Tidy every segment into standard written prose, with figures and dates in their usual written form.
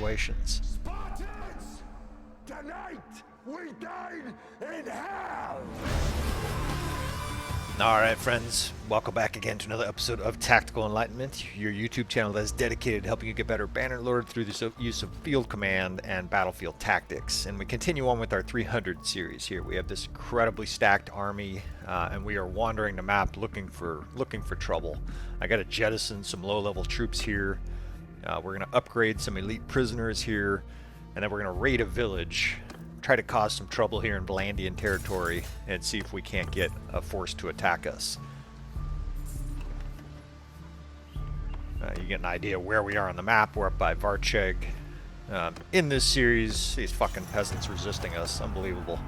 situations. Spartans! Tonight we dine in hell! Alright friends, welcome back again to another episode of Tactical Enlightenment, your YouTube channel that is dedicated to helping you get better Bannerlord through the use of field command and battlefield tactics. And we continue on with our 300 series here. We have this incredibly stacked army, and we are wandering the map looking for trouble. I got to jettison some low-level troops here. We're going to upgrade some elite prisoners here, and then we're going to raid a village. Try to cause some trouble here in Vlandian territory and see if we can't get a force to attack us. You get an idea where we are on the map. We're up by Varcheg. In this series, these fucking peasants resisting us. Unbelievable.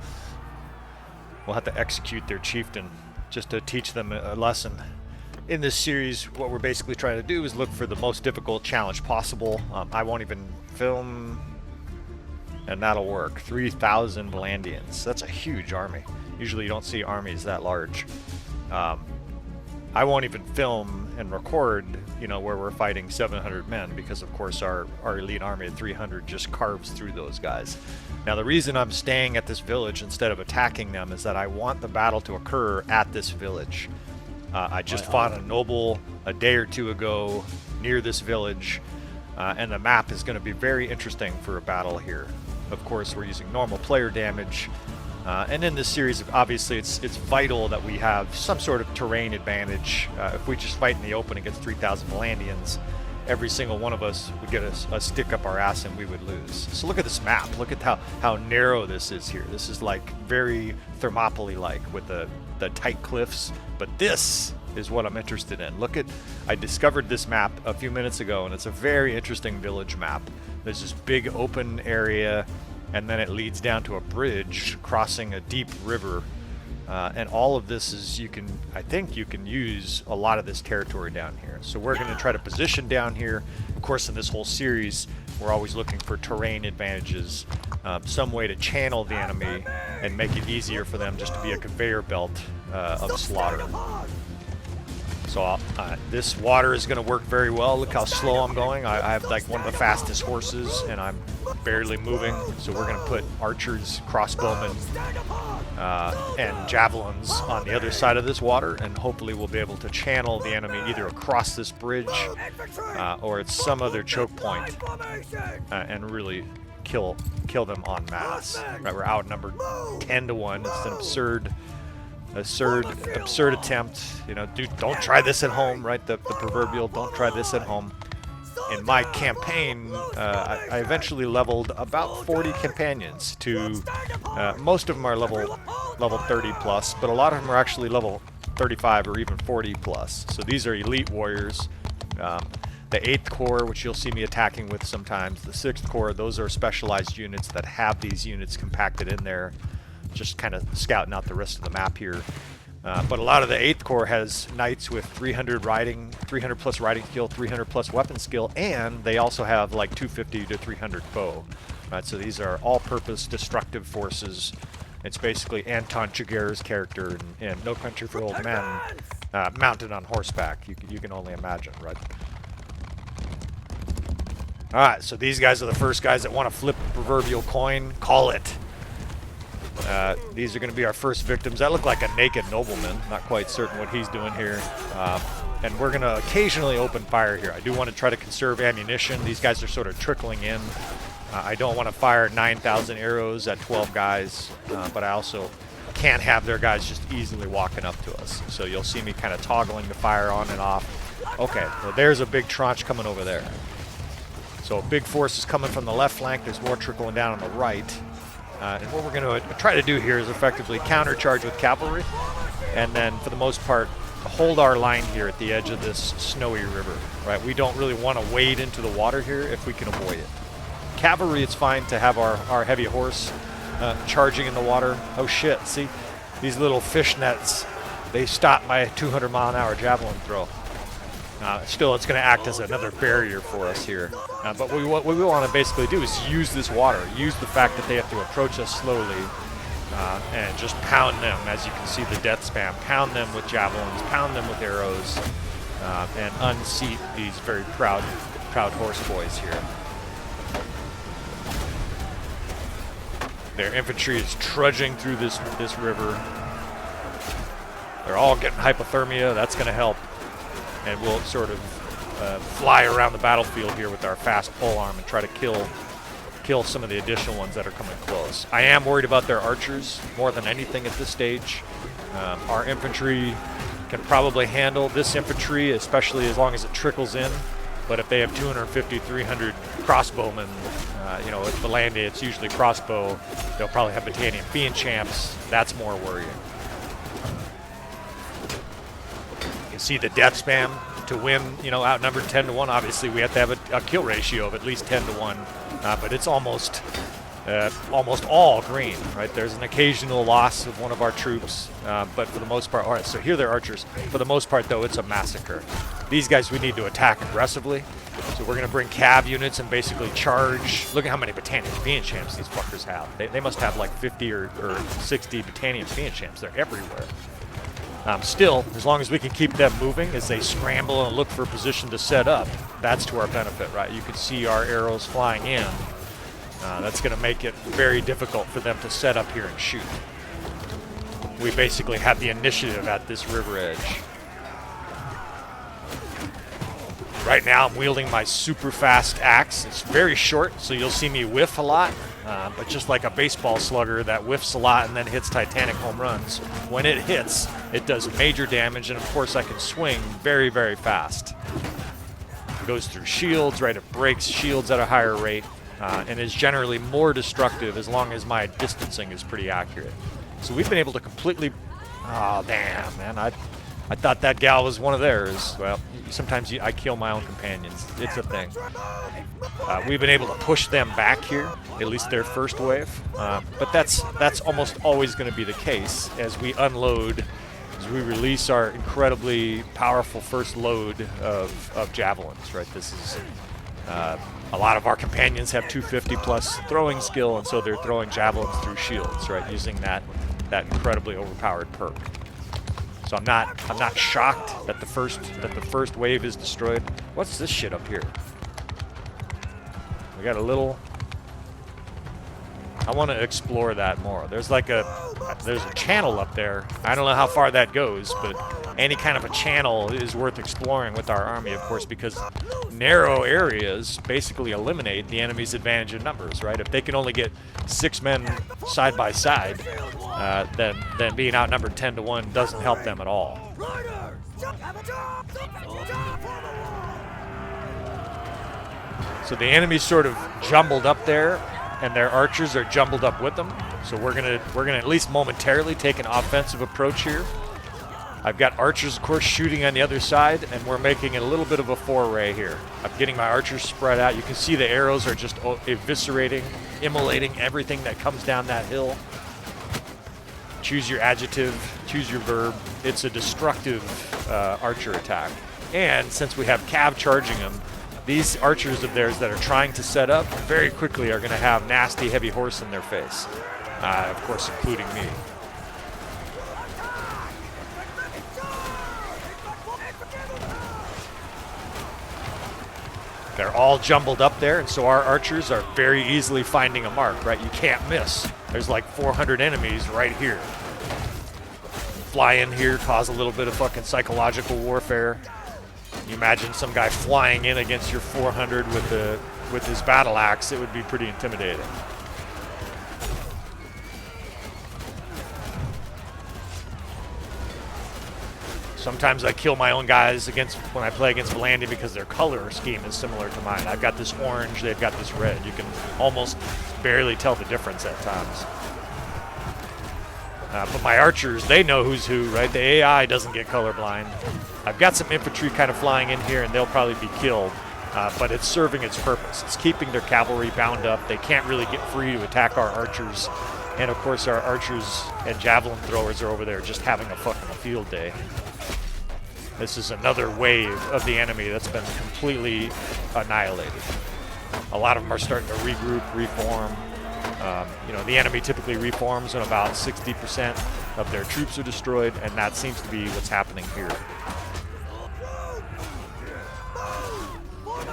We'll have to execute their chieftain just to teach them a lesson. In this series, what we're basically trying to do is look for the most difficult challenge possible. I won't even film... and that'll work. 3,000 Vlandians. That's a huge army. Usually you don't see armies that large. I won't even film and record, you know, where we're fighting 700 men because, of course, our elite army at 300 just carves through those guys. Now, the reason I'm staying at this village instead of attacking them is that I want the battle to occur at this village. I just fought a noble a day or two ago near this village, and the map is going to be very interesting for a battle here. Of course, we're using normal player damage, and in this series, obviously, it's vital that we have some sort of terrain advantage. If we just fight in the open against 3,000 Vlandians, every single one of us would get a stick up our ass and we would lose. So look at this map. Look at how narrow this is here. This is like very Thermopylae-like with the tight cliffs, but this is what I'm interested in. Look at, I discovered this map a few minutes ago, and it's a very interesting village map. There's this big open area, and then it leads down to a bridge crossing a deep river. And all of this is, I think you can use a lot of this territory down here. So we're going to try to position down here. Of course, in this whole series, we're always looking for terrain advantages, some way to channel the enemy and make it easier for them just to be a conveyor belt of slaughter. So this water is going to work very well. Look how slow I'm going. I have like one of the fastest horses, and I'm barely moving. So we're going to put archers, crossbowmen, and javelins on the other side of this water, and hopefully we'll be able to channel the enemy either across this bridge or at some other choke point and really kill them en masse. Right, we're outnumbered 10-1. It's an absurd attempt. You know, dude, don't try this at home, right? The proverbial don't try this at home. In my campaign, I eventually leveled about 40 companions to, most of them are level 30 plus, but a lot of them are actually level 35 or even 40 plus. So these are elite warriors. The 8th Corps, which you'll see me attacking with sometimes, the 6th Corps, those are specialized units that have these units compacted in there, just kind of scouting out the rest of the map here. But a lot of the 8th Corps has knights with 300 plus riding skill, 300 plus weapon skill, and they also have like 250 to 300 bow. Right, so these are all-purpose destructive forces. It's basically Anton Chigurh's character in No Country for Old Men, mounted on horseback. You can only imagine, right? All right, so these guys are the first guys that want to flip the proverbial coin. Call it. These are going to be our first victims. That looked like a naked nobleman. Not quite certain what he's doing here. And we're going to occasionally open fire here. I do want to try to conserve ammunition. These guys are sort of trickling in. I don't want to fire 9,000 arrows at 12 guys, but I also can't have their guys just easily walking up to us. So you'll see me kind of toggling the fire on and off. Okay, well, there's a big tranche coming over there. So a big force is coming from the left flank. There's more trickling down on the right. And what we're going to try to do here is effectively countercharge with cavalry, and then for the most part hold our line here at the edge of this snowy river. Right, we don't really want to wade into the water here if we can avoid it. Cavalry, it's fine to have our heavy horse charging in the water. Oh shit, see, these little fish nets, they stop my 200-mile-an-hour javelin throw. Still, it's going to act as another barrier for us here. But what we want to basically do is use this water, use the fact that they have to approach us slowly, and just pound them, as you can see the death spam. Pound them with javelins, pound them with arrows, and unseat these very proud horse boys here. Their infantry is trudging through this river. They're all getting hypothermia. That's going to help. And we'll sort of fly around the battlefield here with our fast polearm and try to kill some of the additional ones that are coming close. I am worried about their archers more than anything at this stage. Our infantry can probably handle this infantry, especially as long as it trickles in. But if they have 250, 300 crossbowmen, you know, with Vlandia, it's usually crossbow. They'll probably have battalion fiend champs. That's more worrying. You can see the death spam to win, you know, outnumbered 10 to 1. Obviously, we have to have a kill ratio of at least 10 to 1. But it's almost all green, right? There's an occasional loss of one of our troops, but for the most part, all right, so here they're archers. For the most part, though, it's a massacre. These guys we need to attack aggressively, so we're going to bring cav units and basically charge. Look at how many battalion fiend champs these fuckers have. They must have like 50 or 60 battalion fiend champs. They're everywhere. Still, as long as we can keep them moving as they scramble and look for a position to set up, that's to our benefit, right? You can see our arrows flying in. That's going to make it very difficult for them to set up here and shoot. We basically have the initiative at this river edge. Right now I'm wielding my super fast axe. It's very short, so you'll see me whiff a lot, but just like a baseball slugger that whiffs a lot and then hits titanic home runs. When it hits, it does major damage, and of course I can swing very, very fast. It goes through shields, right? It breaks shields at a higher rate. And is generally more destructive as long as my distancing is pretty accurate. So we've been able to completely... Oh, damn, man. I thought that gal was one of theirs. Well, sometimes I kill my own companions. It's a thing. We've been able to push them back here, at least their first wave. But that's almost always going to be the case as we unload, as we release our incredibly powerful first load of javelins, right? This is... a lot of our companions have 250 plus throwing skill, and so they're throwing javelins through shields, right, using that incredibly overpowered perk. So I'm not shocked that the first wave is destroyed. What's this shit up here? We got a little. I want to explore that more. There's a channel up there. I don't know how far that goes, but any kind of a channel is worth exploring with our army, of course, because narrow areas basically eliminate the enemy's advantage in numbers, right? If they can only get 6 men side by side, then being outnumbered 10 to 1 doesn't help them at all. So the enemy's sort of jumbled up there, and their archers are jumbled up with them. So we're gonna at least momentarily take an offensive approach here. I've got archers, of course, shooting on the other side, and we're making a little bit of a foray here. I'm getting my archers spread out. You can see the arrows are just eviscerating, immolating everything that comes down that hill. Choose your adjective, choose your verb. It's a destructive archer attack. And since we have cav charging them, these archers of theirs that are trying to set up very quickly are going to have nasty heavy horse in their face, of course, including me. They're all jumbled up there, and so our archers are very easily finding a mark, right? You can't miss. There's like 400 enemies right here. Fly in here, cause a little bit of fucking psychological warfare. You imagine some guy flying in against your 400 with his battle axe, it would be pretty intimidating. Sometimes I kill my own guys when I play against Vlandia because their color scheme is similar to mine. I've got this orange, they've got this red. You can almost barely tell the difference at times. But my archers, they know who's who, right? The AI doesn't get colorblind. I've got some infantry kind of flying in here, and they'll probably be killed. But it's serving its purpose. It's keeping their cavalry bound up. They can't really get free to attack our archers. And, of course, our archers and javelin throwers are over there just having a fucking field day. This is another wave of the enemy that's been completely annihilated. A lot of them are starting to regroup, reform. You know, the enemy typically reforms when about 60% of their troops are destroyed, and that seems to be what's happening here.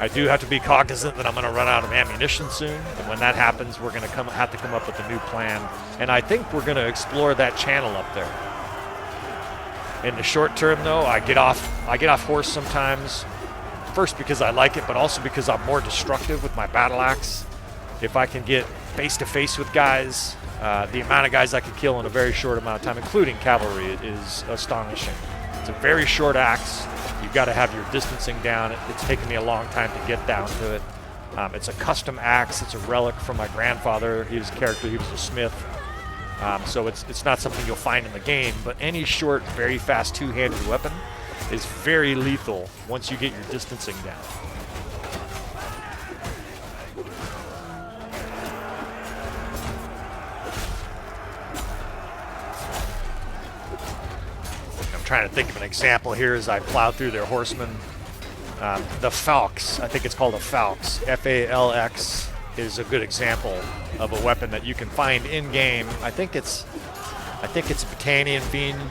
I do have to be cognizant that I'm going to run out of ammunition soon, and when that happens, we're going to have to come up with a new plan. And I think we're going to explore that channel up there. In the short term, though, I get off horse sometimes. First because I like it, but also because I'm more destructive with my battle axe. If I can get face to face with guys, the amount of guys I can kill in a very short amount of time, including cavalry, is astonishing. It's a very short axe. You've got to have your distancing down. It's taken me a long time to get down to it. It's a custom axe. It's a relic from my grandfather. He was a character. He was a smith. So it's not something you'll find in the game, but any short, very fast two-handed weapon is very lethal once you get your distancing down. I'm trying to think of an example here as I plow through their horsemen. The Falx, I think it's called a Falx, F-A-L-X, is a good example of a weapon that you can find in-game. I think it's a Battanian Fiend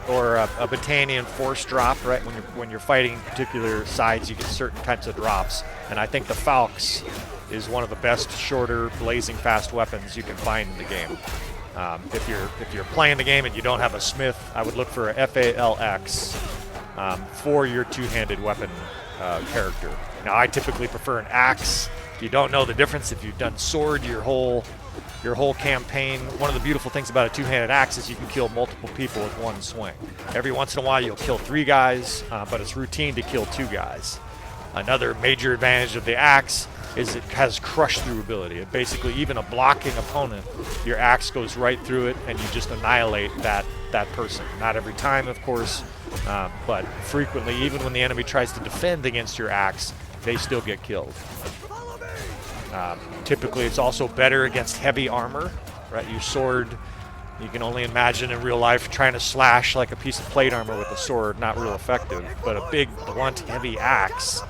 or a Battanian force drop, right? When you're fighting particular sides, you get certain types of drops. And I think the Falx is one of the best, shorter, blazing fast weapons you can find in the game. If you're playing the game and you don't have a smith, I would look for a FALX for your two-handed weapon character. Now, I typically prefer an axe. If you don't know the difference, if you've done sword your whole campaign, one of the beautiful things about a two-handed axe is you can kill multiple people with one swing. Every once in a while, you'll kill 3 guys, but it's routine to kill 2 guys. Another major advantage of the axe is it has crush-through ability. It basically, even a blocking opponent, your axe goes right through it, and you just annihilate that person. Not every time, of course, but frequently, even when the enemy tries to defend against your axe, they still get killed. Typically, it's also better against heavy armor, right? Your sword, you can only imagine in real life trying to slash like a piece of plate armor with a sword, not real effective. But a big, blunt, heavy axe,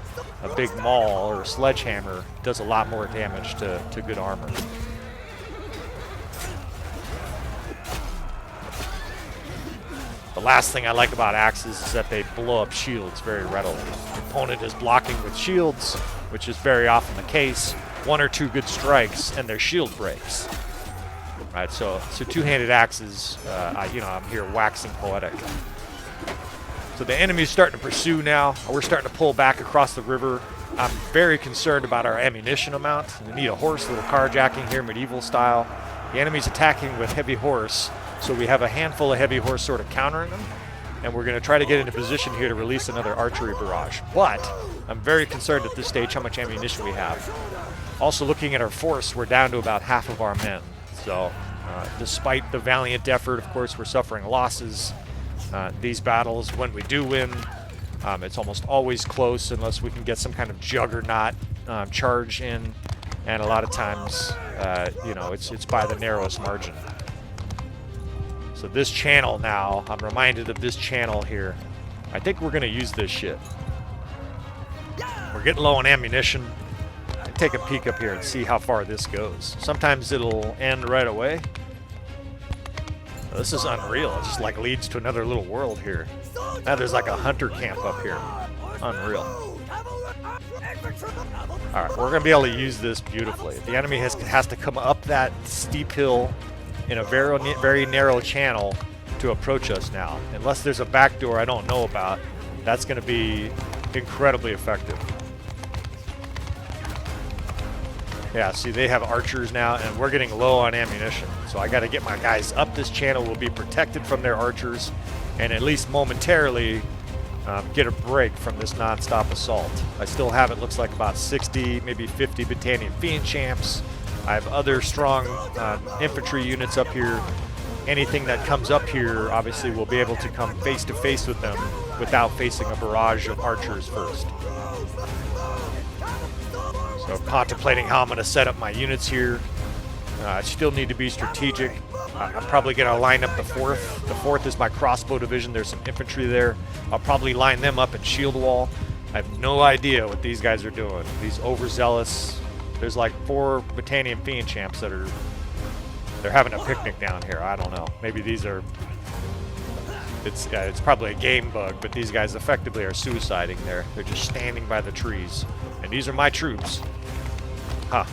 a big maul or a sledgehammer does a lot more damage to good armor. The last thing I like about axes is that they blow up shields very readily. The opponent is blocking with shields, which is very often the case. 1 or 2 good strikes and their shield breaks. Right, so two-handed axes, I'm here waxing poetic. So the enemy's starting to pursue now. We're starting to pull back across the river. I'm very concerned about our ammunition amount. We need a horse, a little carjacking here, medieval style. The enemy's attacking with heavy horse, so we have a handful of heavy horse sort of countering them. And we're going to try to get into position here to release another archery barrage. But I'm very concerned at this stage how much ammunition we have. Also looking at our force, we're down to about half of our men. So despite the valiant effort, of course, we're suffering losses. These battles, when we do win, it's almost always close unless we can get some kind of juggernaut charge in. And a lot of times, it's by the narrowest margin. So this channel now, I'm reminded of this channel here. I think we're going to use this shit. We're getting low on ammunition. Take a peek up here and see how far this goes. Sometimes it'll end right away. This is unreal. It just like leads to another little world here. Now there's like a hunter camp up here. Unreal. All right, we're going to be able to use this beautifully. The enemy has to come up that steep hill in a very narrow channel to approach us now. Unless there's a back door I don't know about, that's going to be incredibly effective. Yeah, see, they have archers now, and we're getting low on ammunition. So I got to get my guys up this channel. We'll be protected from their archers, and at least momentarily get a break from this non-stop assault. I still have, it looks like, about 60, maybe 50 Battanian Fiend champs. I have other strong infantry units up here. Anything that comes up here, obviously, will be able to come face-to-face with them without facing a barrage of archers first. So contemplating how I'm going to set up my units here. I still need to be strategic. I'm probably going to line up the 4th. The 4th is my crossbow division. There's some infantry there. I'll probably line them up in shield wall. I have no idea what these guys are doing. These overzealous. There's like 4 Battanian Fiend champs that they're having a picnic down here. I don't know. Maybe these are. It's probably a game bug, but these guys effectively are suiciding there. They're just standing by the trees and And these are my troops. Huh.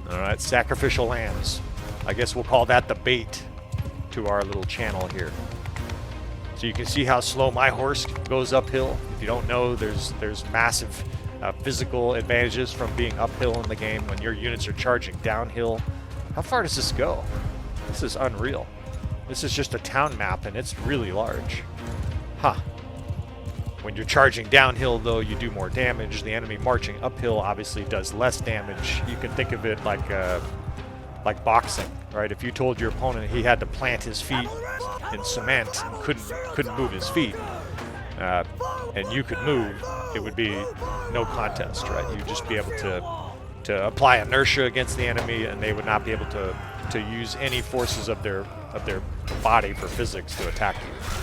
Alright, sacrificial lambs. I guess we'll call that the bait to our little channel here. So you can see how slow my horse goes uphill. If you don't know, there's massive physical advantages from being uphill in the game when your units are charging downhill. How far does this go? This is unreal. This is just a town map and it's really large. Huh. When you're charging downhill, though, you do more damage. The enemy marching uphill obviously does less damage. You can think of it like boxing, right? If you told your opponent he had to plant his feet in cement and couldn't move his feet, and you could move, it would be no contest, right? You'd just be able to apply inertia against the enemy, and they would not be able to use any forces of their body for physics to attack you.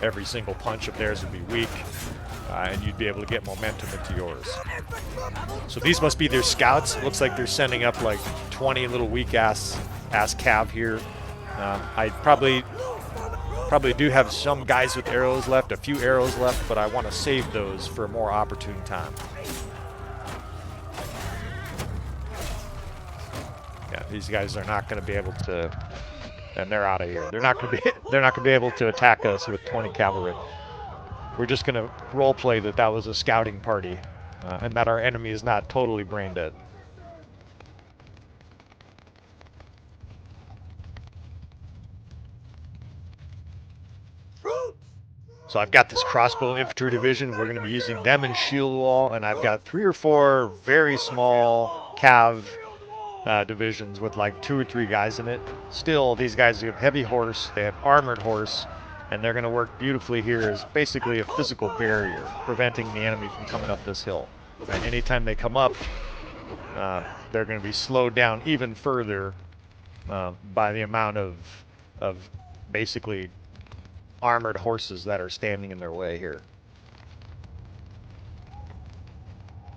Every single punch of theirs would be weak, and you'd be able to get momentum into yours. So these must be their scouts. It looks like they're sending up like 20 little weak-ass cav here. I probably do have some guys with arrows left, a few arrows left, but I want to save those for a more opportune time. Yeah, these guys are not going to be able to, and they're out of here. They're not going to be able to attack us with 20 cavalry. We're just going to roleplay that was a scouting party, and that our enemy is not totally brain dead. So I've got this crossbow infantry division. We're going to be using them in shield wall, and I've got 3 or 4 very small cav divisions with like 2 or 3 guys in it. Still, these guys have heavy horse, they have armored horse, and they're going to work beautifully here as basically a physical barrier, preventing the enemy from coming up this hill. And anytime they come up, they're going to be slowed down even further by the amount of basically armored horses that are standing in their way here.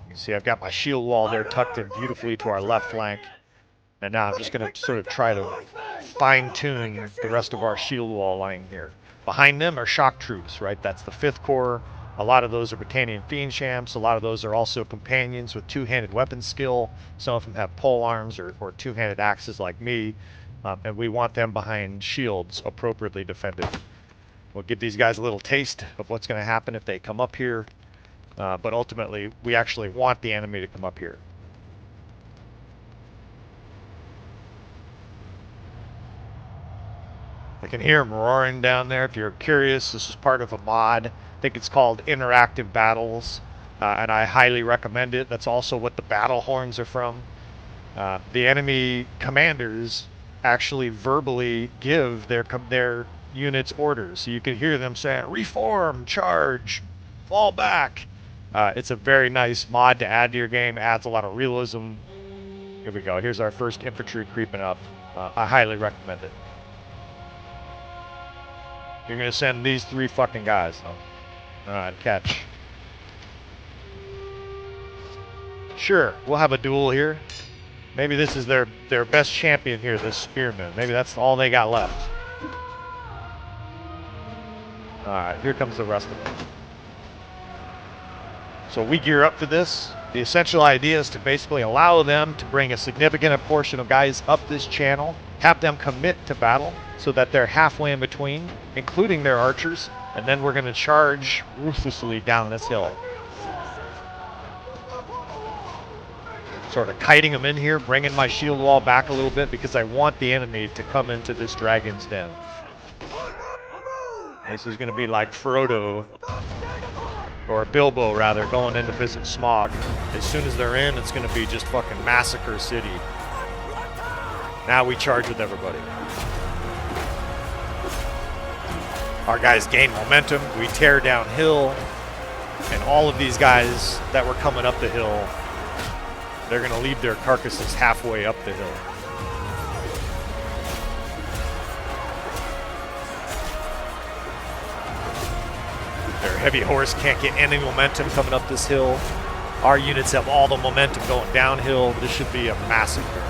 You can see I've got my shield wall there tucked in beautifully to our left flank. And now I'm just going to sort of try to fine-tune the rest of our shield wall line here. Behind them are shock troops, right? That's the 5th Corps. A lot of those are Britannian Fiendchamps. A lot of those are also companions with 2-handed weapon skill. Some of them have pole arms or 2-handed axes like me. And we want them behind shields appropriately defended. We'll give these guys a little taste of what's going to happen if they come up here. But ultimately, we actually want the enemy to come up here. I can hear them roaring down there. If you're curious, this is part of a mod. I think it's called Interactive Battles, and I highly recommend it. That's also what the battle horns are from. The enemy commanders actually verbally give their units orders, so you can hear them saying, reform, charge, fall back. It's a very nice mod to add to your game. Adds a lot of realism. Here we go. Here's our first infantry creeping up. I highly recommend it. You're going to send these 3 fucking guys, huh? Alright, catch. Sure, we'll have a duel here. Maybe this is their best champion here, this spearman. Maybe that's all they got left. Alright, here comes the rest of them. So we gear up for this. The essential idea is to basically allow them to bring a significant portion of guys up this channel, have them commit to battle so that they're halfway in between, including their archers, and then we're going to charge ruthlessly down this hill. Sort of kiting them in here, bringing my shield wall back a little bit because I want the enemy to come into this dragon's den. This is going to be like Frodo, or Bilbo rather, going in to visit Smog. As soon as they're in, it's going to be just fucking massacre city. Now we charge with everybody. Our guys gain momentum, we tear downhill, and all of these guys that were coming up the hill, they're going to leave their carcasses halfway up the hill. Their heavy horse can't get any momentum coming up this hill. Our units have all the momentum going downhill. This should be a massacre.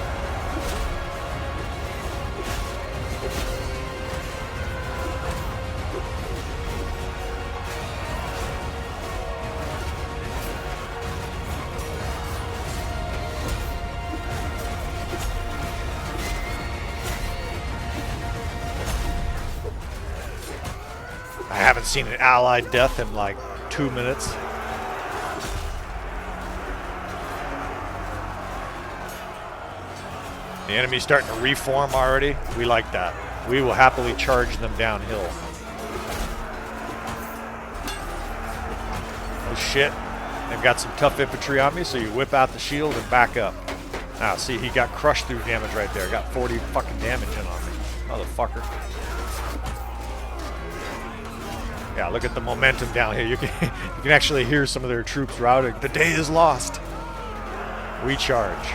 haven't seen an allied death in like 2 minutes. The enemy's starting to reform already. We like that. We will happily charge them downhill. Oh shit. They've got some tough infantry on me, so you whip out the shield and back up. Now, see, he got crushed through damage right there. Got 40 fucking damage in on me. Motherfucker. Yeah, look at the momentum down here. You can actually hear some of their troops routing. The day is lost. We charge.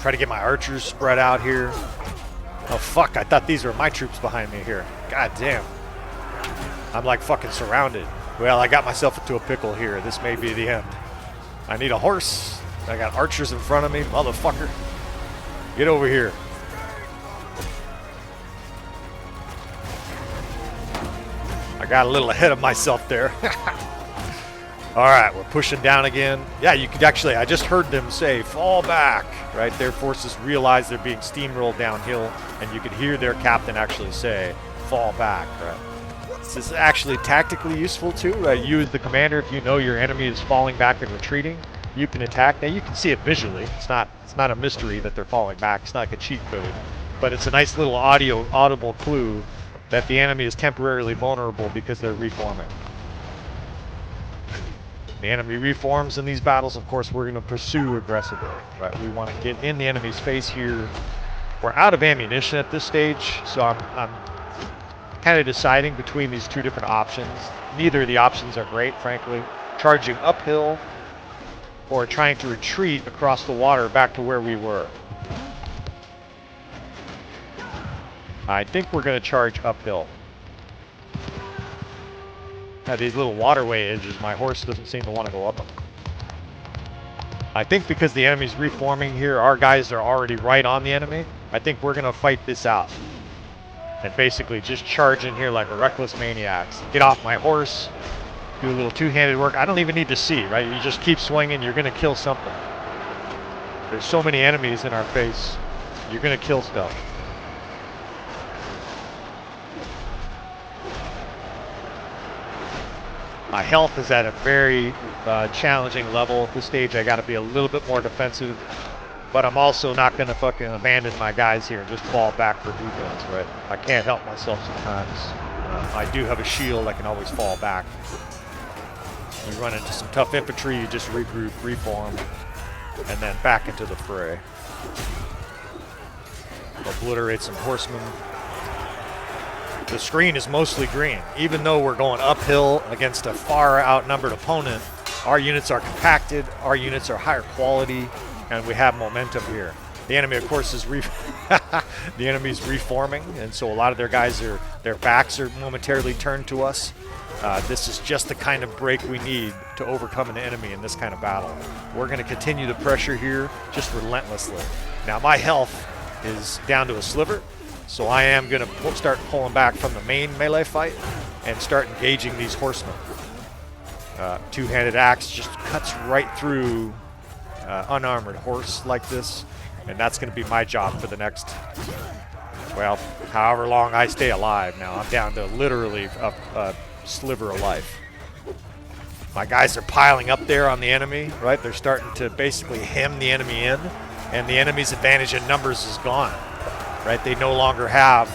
Try to get my archers spread out here. Oh fuck, I thought these were my troops behind me here. God damn. I'm like fucking surrounded. Well, I got myself into a pickle here. This may be the end. I need a horse. I got archers in front of me. Motherfucker. Get over here. I got a little ahead of myself there. Alright, we're pushing down again. Yeah, you could actually, I just heard them say, fall back, right? Their forces realize they're being steamrolled downhill, and you could hear their captain actually say, fall back, right? This is actually tactically useful too, right? You as the commander, if you know your enemy is falling back and retreating, you can attack. Now you can see it visually. It's not a mystery that they're falling back. It's not like a cheat code, but it's a nice little audible clue that the enemy is temporarily vulnerable because they're reforming. The enemy reforms in these battles, of course, we're going to pursue aggressively, right? We want to get in the enemy's face here. We're out of ammunition at this stage, so I'm kind of deciding between these two different options. Neither of the options are great, frankly. Charging uphill or trying to retreat across the water back to where we were. I think we're going to charge uphill. Now these little waterway edges, my horse doesn't seem to want to go up them. I think because the enemy's reforming here, our guys are already right on the enemy. I think we're going to fight this out. And basically just charge in here like reckless maniacs. Get off my horse, do a little two-handed work. I don't even need to see, right? You just keep swinging, you're going to kill something. There's so many enemies in our face, you're going to kill stuff. My health is at a very challenging level at this stage. I got to be a little bit more defensive, but I'm also not going to fucking abandon my guys here and just fall back for defense, right? I can't help myself sometimes. I do have a shield. I can always fall back. You run into some tough infantry, you just regroup, reform, and then back into the fray. Obliterate some horsemen. The screen is mostly green. Even though we're going uphill against a far outnumbered opponent, our units are compacted, our units are higher quality, and we have momentum here. The enemy, of course, is the enemy's reforming, and so a lot of their guys their backs are momentarily turned to us. This is just the kind of break we need to overcome an enemy in this kind of battle. We're going to continue the pressure here just relentlessly. Now my health is down to a sliver, so I am going to start pulling back from the main melee fight and start engaging these horsemen. Two-handed axe just cuts right through unarmored horse like this, and that's going to be my job for the next, well, however long I stay alive now. I'm down to literally a sliver of life. My guys are piling up there on the enemy, right? They're starting to basically hem the enemy in, and the enemy's advantage in numbers is gone. Right, they no longer have,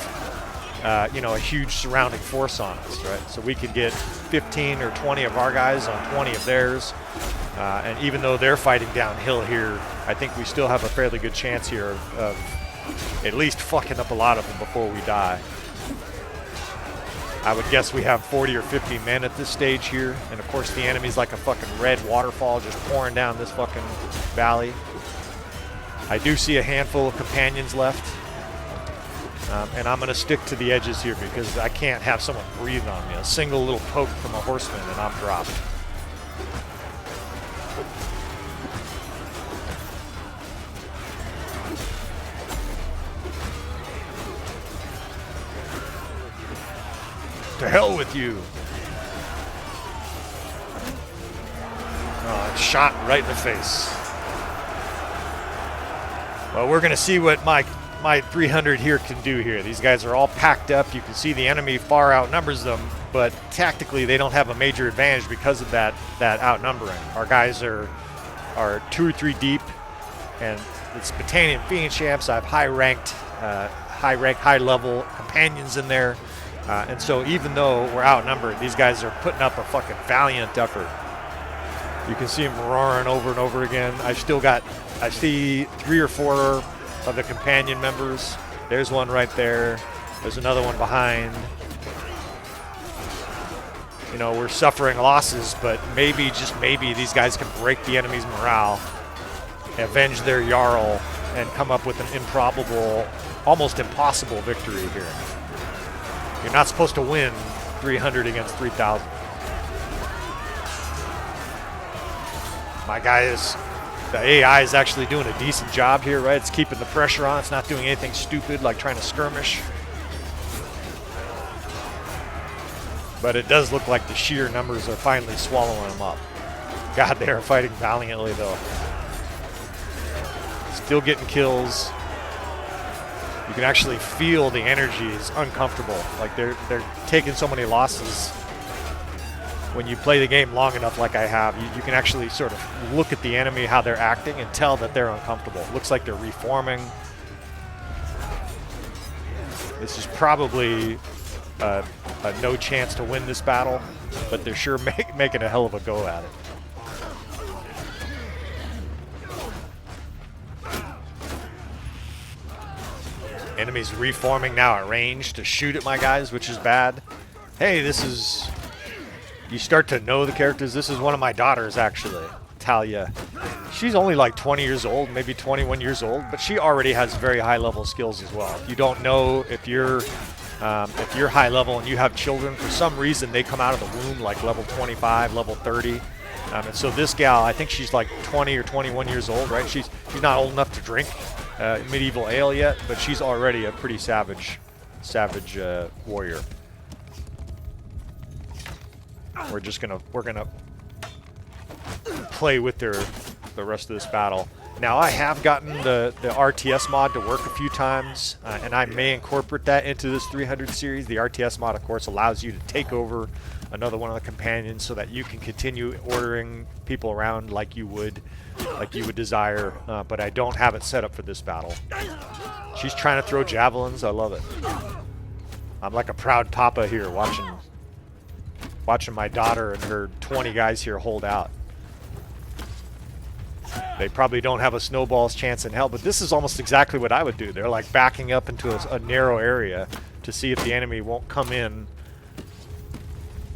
a huge surrounding force on us, right? So we could get 15 or 20 of our guys on 20 of theirs, and even though they're fighting downhill here, I think we still have a fairly good chance here of at least fucking up a lot of them before we die. I would guess we have 40 or 50 men at this stage here, and of course the enemy's like a fucking red waterfall just pouring down this fucking valley. I do see a handful of companions left. And I'm going to stick to the edges here because I can't have someone breathe on me. A single little poke from a horseman and I'm dropped. To hell with you. Oh, shot right in the face. Well, we're going to see what my my 300 here can do here. These guys are all packed up. You can see the enemy far outnumbers them, but tactically they don't have a major advantage because of that outnumbering. Our guys are 2 or 3 deep, and the Spartan Phoenix champs, I have high-level companions in there, and so even though we're outnumbered, these guys are putting up a fucking valiant effort. You can see them roaring over and over again. I see 3 or 4 of the companion members. There's one right there. There's another one behind. You know, we're suffering losses, but maybe, just maybe, these guys can break the enemy's morale, avenge their Jarl, and come up with an improbable, almost impossible victory here. You're not supposed to win 300 against 3,000. My guy is... The AI is actually doing a decent job here, right? It's keeping the pressure on. It's not doing anything stupid like trying to skirmish. But it does look like the sheer numbers are finally swallowing them up. God, they are fighting valiantly, though. Still getting kills. You can actually feel the energy is uncomfortable. Like they're taking so many losses. When you play the game long enough like I have, you can actually sort of look at the enemy, how they're acting, and tell that they're uncomfortable. It looks like they're reforming. This is probably a no chance to win this battle, but they're sure making a hell of a go at it. Enemies reforming now at range to shoot at my guys, which is bad. Hey, this is... You start to know the characters. This is one of my daughters, actually, Talia. She's only like 20 years old, maybe 21 years old, but she already has very high-level skills as well. If you don't know, if you're high level and you have children, for some reason they come out of the womb like level 25, level 30. And so this gal, I think she's like 20 or 21 years old, right? She's not old enough to drink medieval ale yet, but she's already a pretty savage warrior. We're gonna play with the rest of this battle. Now I have gotten the RTS mod to work a few times, and I may incorporate that into this 300 series. The RTS mod, of course, allows you to take over another one of the companions so that you can continue ordering people around like you would desire. But I don't have it set up for this battle. She's trying to throw javelins. I love it. I'm like a proud papa here watching my daughter and her 20 guys here hold out. They probably don't have a snowball's chance in hell, but this is almost exactly what I would do. They're like backing up into a narrow area to see if the enemy won't come in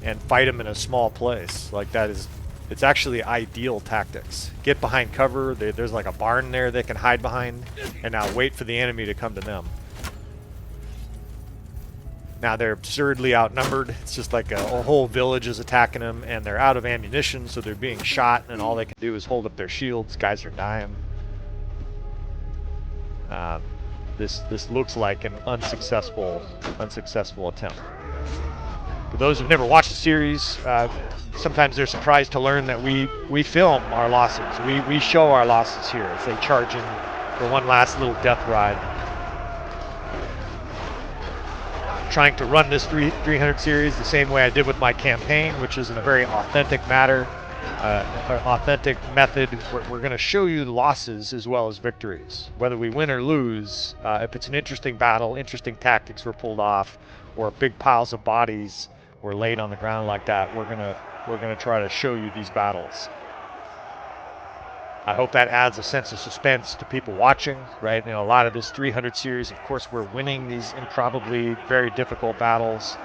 and fight them in a small place. Like that is, it's actually ideal tactics. Get behind cover. There's like a barn there they can hide behind, and now wait for the enemy to come to them. Now they're absurdly outnumbered. It's just like a whole village is attacking them, and they're out of ammunition, so they're being shot, and all they can do is hold up their shields. Guys are dying. This looks like an unsuccessful attempt. For those who've never watched the series, sometimes they're surprised to learn that we film our losses. We show our losses here as they charge in for one last little death ride. Trying to run this 300 series the same way I did with my campaign, which is in a very authentic authentic method. We're going to show you the losses as well as victories, whether we win or lose. If it's an interesting battle, interesting tactics were pulled off, or big piles of bodies were laid on the ground like that, we're gonna try to show you these battles. I hope that adds a sense of suspense to people watching, right? You know, a lot of this 300 series, of course, we're winning these improbably very difficult battles.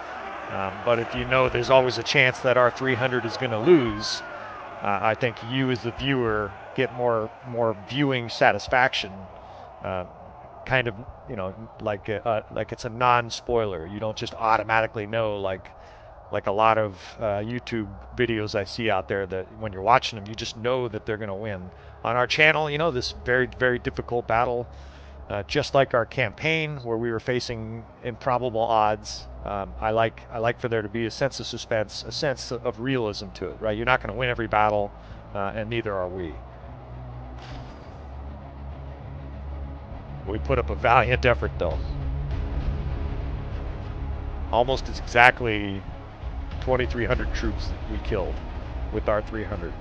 But if you know there's always a chance that our 300 is going to lose, I think you as the viewer get more viewing satisfaction. Kind of, you know, like it's a non-spoiler. You don't just automatically know like a lot of YouTube videos I see out there that when you're watching them, you just know that they're going to win. On our channel, you know, this very, very difficult battle, just like our campaign where we were facing improbable odds, I like for there to be a sense of suspense, a sense of realism to it, right? You're not going to win every battle, and neither are we. We put up a valiant effort, though. Almost exactly 2,300 troops that we killed with our 300.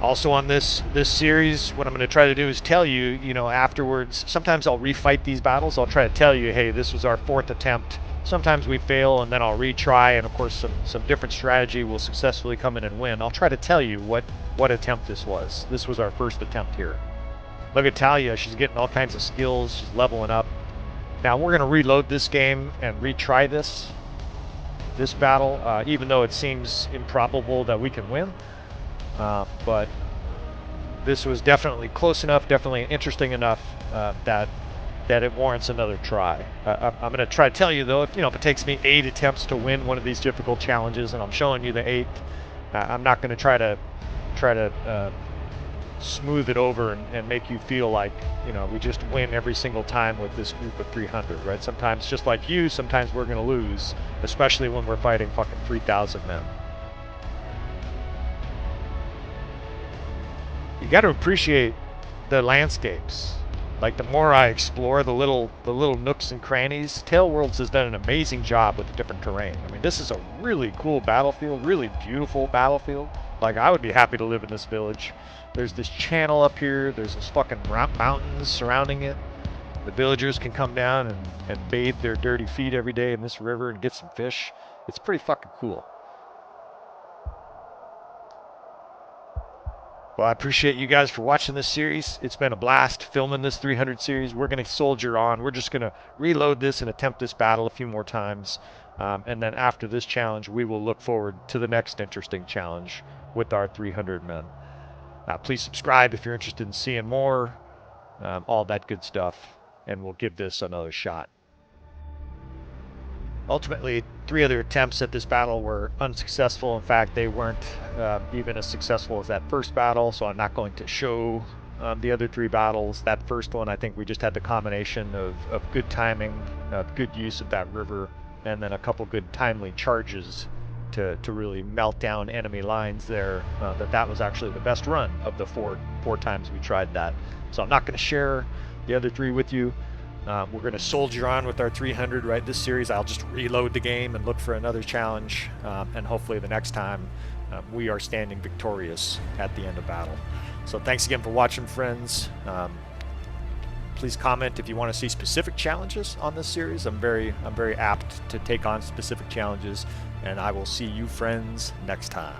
Also on this series, what I'm going to try to do is tell you, you know, afterwards, sometimes I'll refight these battles. I'll try to tell you, hey, this was our 4th attempt. Sometimes we fail, and then I'll retry, and of course some different strategy will successfully come in and win. I'll try to tell you what attempt this was. This was our 1st attempt here. Look at Talia, she's getting all kinds of skills, she's leveling up. Now we're going to reload this game and retry this battle, even though it seems improbable that we can win. But this was definitely close enough, definitely interesting enough that it warrants another try. I'm going to try to tell you though, if it takes me 8 attempts to win one of these difficult challenges, and I'm showing you the 8th, I'm not going to try to smooth it over and make you feel like we just win every single time with this group of 300, right? Sometimes, just like you, sometimes we're going to lose, especially when we're fighting fucking 3,000 men. You got to appreciate the landscapes. Like, the more I explore the little nooks and crannies, Tailworlds has done an amazing job with the different terrain. I mean, this is a really cool battlefield, really beautiful battlefield. Like, I would be happy to live in this village. There's this channel up here. There's this fucking mountains surrounding it. The villagers can come down and bathe their dirty feet every day in this river and get some fish. It's pretty fucking cool. Well, I appreciate you guys for watching this series. It's been a blast filming this 300 series. We're going to soldier on. We're just going to reload this and attempt this battle a few more times. And then after this challenge, we will look forward to the next interesting challenge with our 300 men. Please subscribe if you're interested in seeing more, all that good stuff, and we'll give this another shot. Ultimately, 3 other attempts at this battle were unsuccessful. In fact, they weren't even as successful as that first battle, so I'm not going to show the other 3 battles. That first one, I think we just had the combination of good timing, good use of that river, and then a couple good timely charges to really melt down enemy lines there. That was actually the best run of the four times we tried that. So I'm not going to share the other 3 with you. We're going to soldier on with our 300, right? This series, I'll just reload the game and look for another challenge, and hopefully the next time we are standing victorious at the end of battle. So thanks again for watching, friends. Please comment if you want to see specific challenges on this series. I'm very apt to take on specific challenges, and I will see you friends next time.